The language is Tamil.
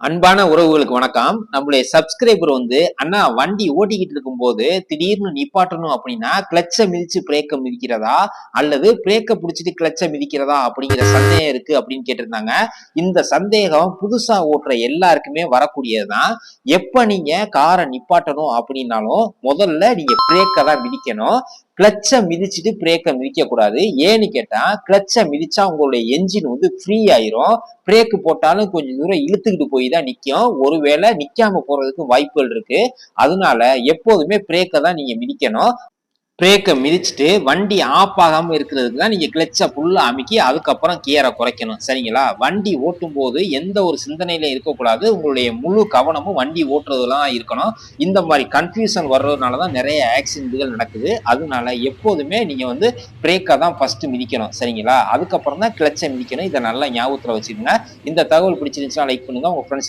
அன்பான உறவுகளுக்கு வணக்கம். நம்மளுடைய சப்ஸ்கிரைபர் அண்ணா வண்டி ஓட்டிக்கிட்டு இருக்கும்போது திடீர்னு நிப்பாட்டணும் அப்படின்னா கிளட்ச மிதிச்சு பிரேக்க மிதிக்கிறதா அல்லது பிரேக்க பிடிச்சிட்டு கிளட்ச மிதிக்கிறதா அப்படிங்கிற சந்தேகம் இருக்கு அப்படின்னு கேட்டிருந்தாங்க. இந்த சந்தேகம் புதுசா ஓட்டுற எல்லாருக்குமே வரக்கூடியதுதான். எப்ப நீங்க காரை நிப்பாட்டணும் அப்படின்னாலும் முதல்ல நீங்க பிரேக்க தான் மிதிக்கணும். கிளட்ச மிதிச்சுட்டு பிரேக்க மிதிக்க கூடாது. ஏன்னு கேட்டா கிளட்ச மிதிச்சா உங்களுடைய என்ஜின் ஃப்ரீ ஆயிரும். பிரேக் போட்டாலும் கொஞ்சம் தூரம் இழுத்துக்கிட்டு போய் தான் நிற்கும். ஒருவேளை நிக்காம போறதுக்கு வாய்ப்புகள் இருக்கு. அதனால எப்போதுமே பிரேக்கை தான் நீங்க மிதிக்கணும். பிரேக்கை மிதிச்சுட்டு வண்டி ஆஃப் ஆகாம இருக்கிறதுக்கு தான் நீங்க கிளட்சை ஃபுல்லா அமுக்கி அதுக்கப்புறம் கியரை குறைக்கணும். சரிங்களா? வண்டி ஓட்டும் போது எந்த ஒரு சிந்தனையில இருக்கக்கூடாது. உங்களுடைய முழு கவனமும் வண்டி ஓட்டுறதுலாம் இருக்கணும். இந்த மாதிரி கன்ஃபியூஷன் வர்றதுனாலதான் நிறைய ஆக்சிடென்ட்கள் நடக்குது. அதனால எப்போதுமே நீங்க பிரேக்கை தான் ஃபர்ஸ்ட் மிதிக்கணும். சரிங்களா? அதுக்கப்புறம் தான் கிளட்சை மிதிக்கணும். இதை நல்லா ஞாபகத்துல வச்சுக்கோங்க. இந்த தகவல் பிடிச்சிருந்துச்சுன்னா லைக் பண்ணுங்க. உங்க ஃப்ரெண்ட்ஸ்